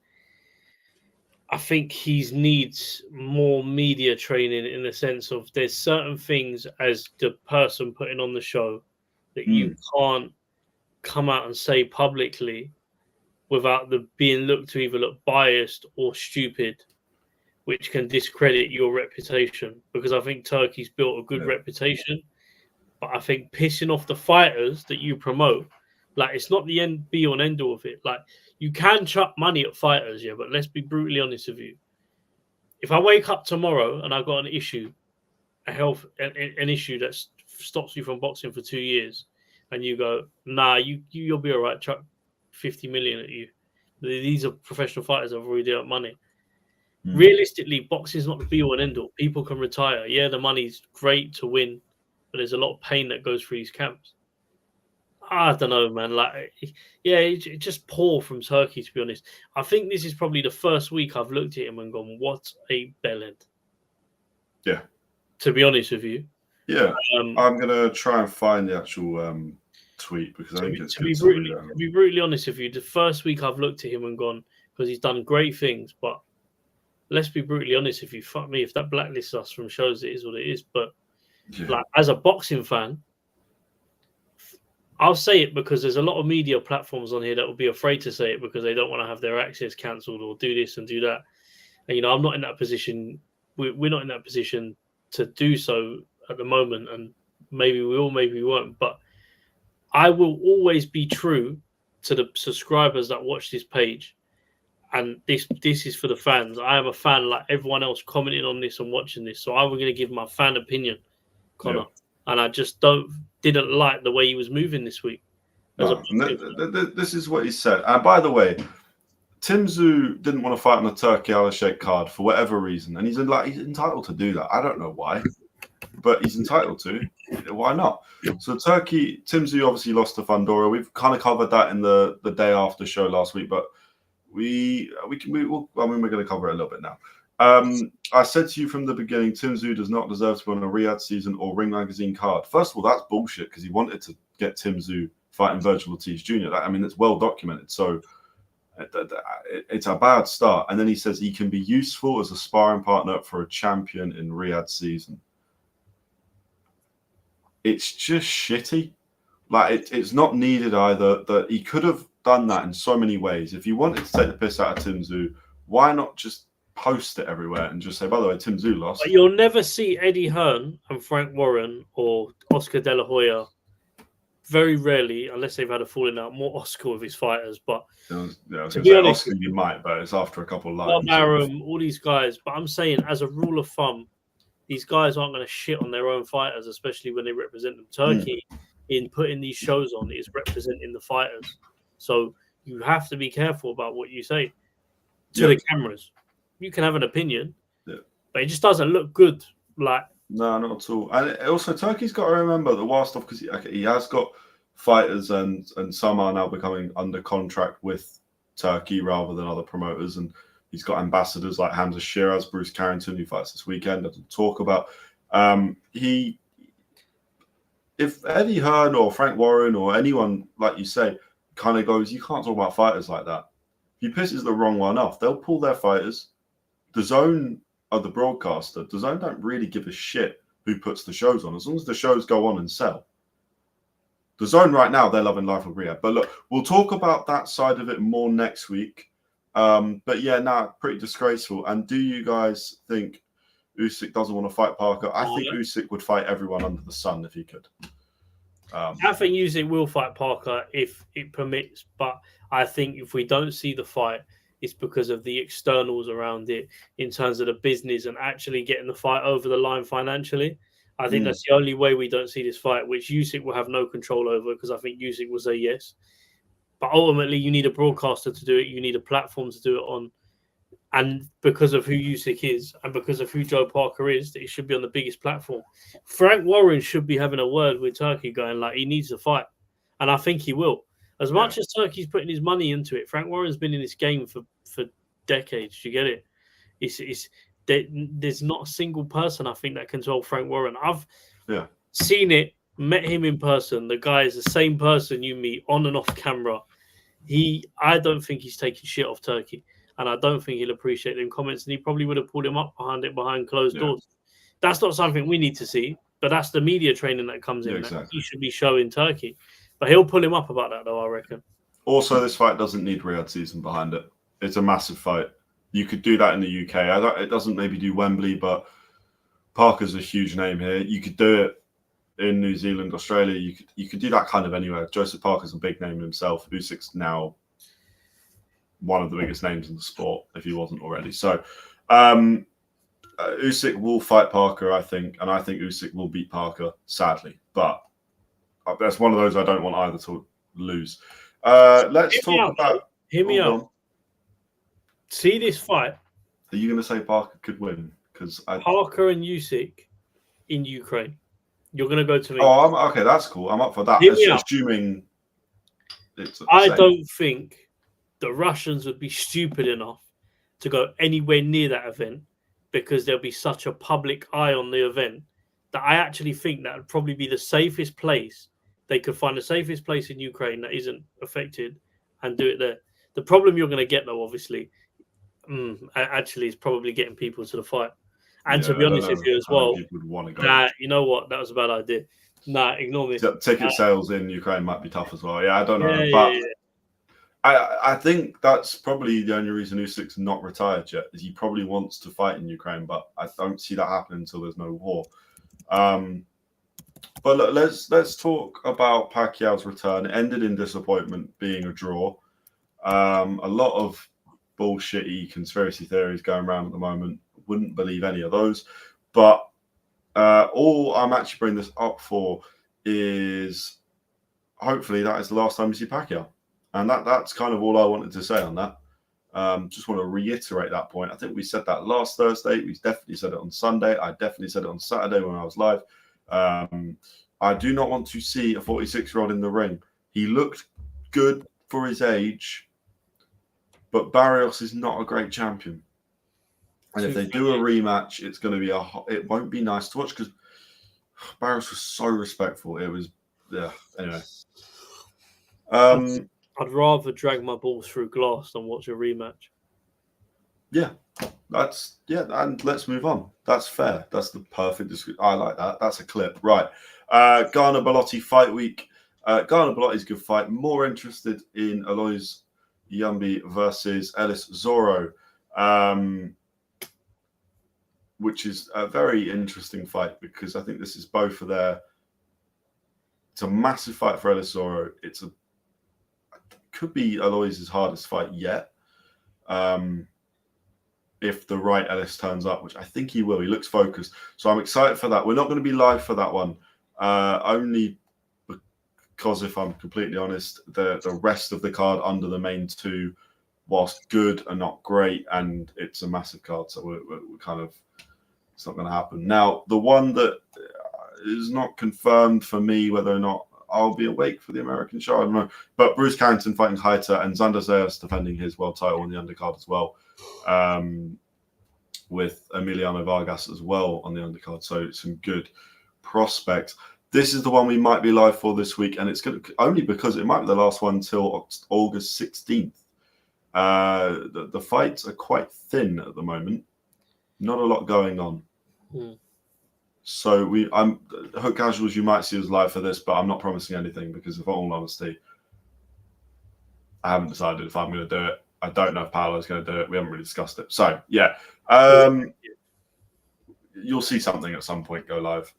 I think he needs more media training in the sense of there's certain things as the person putting on the show that you can't come out and say publicly without the being looked to either look biased or stupid, which can discredit your reputation. Because I think Turkey's built a good reputation, but I think pissing off the fighters that you promote, like, it's not the end be all and end all of it. Like, you can chuck money at fighters, yeah, but let's be brutally honest with you. If I wake up tomorrow and I've got an issue, an issue that stops you from boxing for 2 years, and you go, nah, you'll be all right, chuck 50 million at you. These are professional fighters that have already earned money. Realistically, boxing is not the be all and end all. People can retire. Yeah, the money's great to win, but there's a lot of pain that goes through these camps. I don't know, man. Like, yeah, it's just poor from Turkey, to be honest. I think this is probably the first week I've looked at him and gone, what a bellend.
Yeah.
To be honest with you.
Yeah. I'm going to try and find the actual tweet because I think it's
to be brutally honest with you, the first week I've looked at him and gone, because he's done great things, but let's be brutally honest with you. Fuck me, if that blacklists us from shows, it is what it is. But like, as a boxing fan, I'll say it because there's a lot of media platforms on here that will be afraid to say it because they don't want to have their access cancelled or do this and do that. And, you know, I'm not in that position. We're not in that position to do so at the moment. And maybe we will, maybe we won't. But I will always be true to the subscribers that watch this page. And this is for the fans. I am a fan like everyone else commenting on this and watching this. So I'm going to give my fan opinion, Connor. Yeah. And I just didn't like the way he was moving this week.
This is what he said. And by the way, Tim Tszyu didn't want to fight on the Turkey Alashek card for whatever reason. And he's entitled to do that. I don't know why, but he's entitled to. Why not? So Turkey, Tim Tszyu obviously lost to Fundora. We've kind of covered that in the day after show last week, but we're going to cover it a little bit now. I said to you from the beginning, Tim Tszyu does not deserve to be on a Riyadh season or Ring Magazine card. First of all, that's bullshit because he wanted to get Tim Tszyu fighting Virgil Ortiz Jr. It's well documented. So it's a bad start. And then he says he can be useful as a sparring partner for a champion in Riyadh season. It's just shitty. Like, it's not needed either. That he could have done that in so many ways. If you wanted to take the piss out of Tim Tszyu, why not just post it everywhere and just say, by the way, Tim Tszyu lost?
But you'll never see Eddie Hearn and Frank Warren or Oscar De La Hoya, very rarely, unless they've had a falling out, more Oscar with his fighters. But
to be honest, Oscar you might, but it's after a couple of lines.
Arum, all these guys. But I'm saying, as a rule of thumb, these guys aren't going to shit on their own fighters, especially when they represent them. Turkey, in putting these shows on, is representing the fighters. So you have to be careful about what you say to the cameras. You can have an opinion, but it just doesn't look good. Like,
no, not at all. And also, Turkey's got to remember the wild stuff because he has got fighters, and some are now becoming under contract with Turkey rather than other promoters. And he's got ambassadors like Hamza Shiraz, Bruce Carrington, who fights this weekend, that we'll talk about. If Eddie Hearn or Frank Warren or anyone, like you say, kind of goes, you can't talk about fighters like that. If he pisses the wrong one off, they'll pull their fighters. The Zone are the broadcaster. The Zone don't really give a shit who puts the shows on, as long as the shows go on and sell. The Zone right now, they're loving life with Riyadh. But look, we'll talk about that side of it more next week. But yeah, pretty disgraceful. And do you guys think Usyk doesn't want to fight Parker? I think Usyk would fight everyone under the sun if he could.
I think Usyk will fight Parker if it permits, but I think if we don't see the fight, it's because of the externals around it in terms of the business and actually getting the fight over the line financially. I think that's the only way we don't see this fight, which Usyk will have no control over, because I think Usyk will say yes. But ultimately, you need a broadcaster to do it. You need a platform to do it on. And because of who Usyk is and because of who Joe Parker is, it should be on the biggest platform. Frank Warren should be having a word with Turkey going, like, he needs to fight. And I think he will. As much as Turkey's putting his money into it, Frank Warren's been in this game for decades. You get it? There's not a single person, I think, that can tell Frank Warren. I've seen it, met him in person. The guy is the same person you meet on and off camera. I don't think he's taking shit off Turkey. And I don't think he'll appreciate them comments. And he probably would have pulled him up behind closed doors. That's not something we need to see. But that's the media training that comes in. Exactly. That he should be showing Turkey. But he'll pull him up about that, though, I reckon.
Also, this fight doesn't need Riyadh season behind it. It's a massive fight. You could do that in the UK. It doesn't maybe do Wembley, but Parker's a huge name here. You could do it in New Zealand, Australia. You could do that kind of anywhere. Joseph Parker's a big name himself. Usyk's now one of the biggest names in the sport, if he wasn't already. So Usyk will fight Parker, I think, and I think Usyk will beat Parker, sadly. But that's one of those I don't want either to lose. Let's talk about...
Hear me out. See this fight.
Are you going to say Parker could win? Because
Parker and Usyk in Ukraine. You're going to go to me.
Oh, okay, that's cool. I'm up for that. Assuming it's
I don't think the Russians would be stupid enough to go anywhere near that event because there'll be such a public eye on the event that I actually think that would probably be the safest place. They could find the safest place in Ukraine that isn't affected and do it there. The problem you're going to get, though, obviously, actually is probably getting people to the fight. And to be honest with you as well, you know what? That was a bad idea. Nah, ignore me.
Ticket sales in Ukraine might be tough as well. Yeah, I don't know. But I think that's probably the only reason Usyk's not retired yet, is he probably wants to fight in Ukraine, but I don't see that happening until there's no war. But look, let's talk about Pacquiao's return. It ended in disappointment, being a draw. A lot of bullshitty conspiracy theories going around at the moment. Wouldn't believe any of those. But all I'm actually bringing this up for is hopefully that is the last time you see Pacquiao. And that's kind of all I wanted to say on that. Just want to reiterate that point. I think we said that last Thursday. We definitely said it on Sunday. I definitely said it on Saturday when I was live. I do not want to see a 46-year-old in the ring. He looked good for his age, but Barrios is not a great champion. And if they do a rematch, it's going to be it won't be nice to watch because Barrios was so respectful. It was, yeah. Anyway,
I'd rather drag my balls through glass than watch a rematch.
Yeah, and let's move on. That's fair. That's the perfect description. I like that. That's a clip, right? Garner Bellotti fight week. Garner Bellotti's a good fight. More interested in Alois Yumbi versus Ellis Zorro. Which is a very interesting fight because I think this is both of their... It's a massive fight for Ellis Zorro. It could be Alois's hardest fight yet. If the right Ellis turns up, which I think he will. He looks focused. So I'm excited for that. We're not going to be live for that one. Only because, if I'm completely honest, the rest of the card under the main two, whilst good, are not great. And it's a massive card. So we're kind of... It's not going to happen. Now, the one that is not confirmed for me whether or not I'll be awake for the American show, I don't know. But Bruce Carrington fighting Heita and Xander Zayas defending his world title on the undercard as well, with Emiliano Vargas as well on the undercard. So some good prospects. This is the one we might be live for this week, and it's going to, only because it might be the last one till August 16th. The fights are quite thin at the moment. Not a lot going on. So I'm Hook Casuals, you might see us live for this, but I'm not promising anything because, if I'm all honesty, I haven't decided if I'm going to do it. I don't know if Paolo's going to do it. We haven't really discussed it. So yeah, you'll see something at some point go live.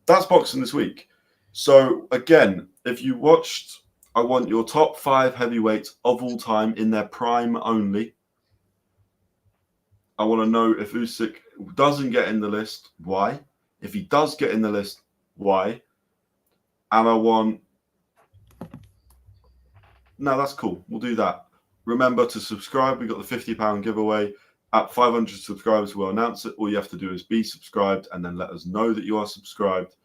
That's boxing this week. So again, if you watched, I want your top 5 heavyweights of all time in their prime only. I want to know if Usyk doesn't get in the list, why? If he does get in the list, why? And I want... No, that's cool. We'll do that. Remember to subscribe. We've got the £50 giveaway. At 500 subscribers, we'll announce it. All you have to do is be subscribed and then let us know that you are subscribed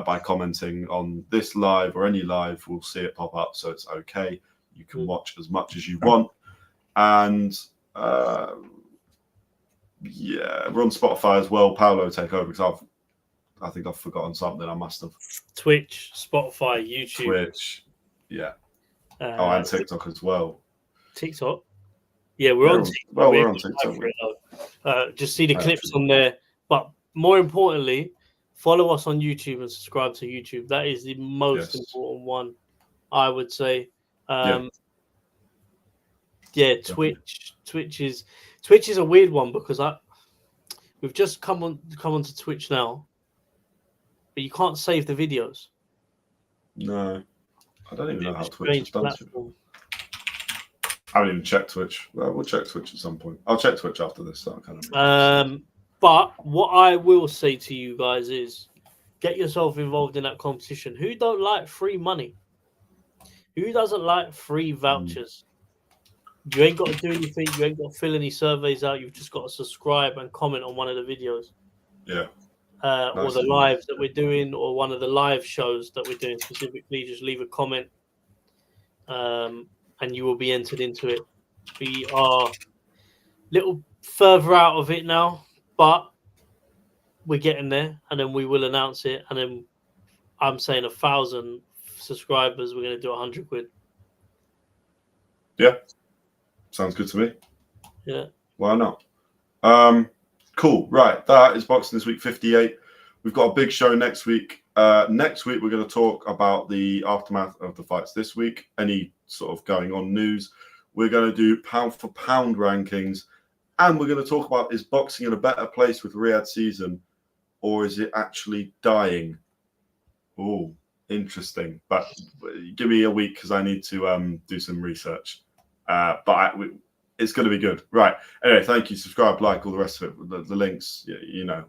by commenting on this live or any live. We'll see it pop up, so it's okay. You can watch as much as you want. And... yeah, we're on Spotify as well. Paolo, take over because I think I've forgotten something. I must have.
Twitch, Spotify, YouTube.
Twitch, yeah. And TikTok as well.
TikTok? Yeah, we're on TikTok.
Well, we're on TikTok.
Just see the clips on there. But more importantly, follow us on YouTube and subscribe to YouTube. That is the most important one, I would say. Twitch is a weird one because we've just come onto Twitch now, but you can't save the videos.
No, I don't even know how Twitch is done. I haven't even checked Twitch. Well, we'll check Twitch at some point. I'll check Twitch after this. So
But what I will say to you guys is, get yourself involved in that competition. Who don't like free money? Who doesn't like free vouchers? You ain't got to do anything. You ain't got to fill any surveys out. You've just got to subscribe and comment on one of the videos.
Yeah.
Or the lives that we're doing, or one of the live shows that we're doing specifically. Just leave a comment, and you will be entered into it. We are a little further out of it now, but we're getting there, and then we will announce it. And then I'm saying 1,000 subscribers, we're going to do 100 quid.
Yeah. Sounds good to me.
Yeah.
Why not? Cool. Right. That is Boxing This Week 58. We've got a big show next week. Next week, we're going to talk about the aftermath of the fights this week, any sort of going on news. We're going to do pound for pound rankings. And we're going to talk about, is boxing in a better place with Riyadh season, or is it actually dying? Oh, interesting. But give me a week because I need to do some research. It's going to be good. Right. Anyway, thank you. Subscribe, like, all the rest of it. The links, you know.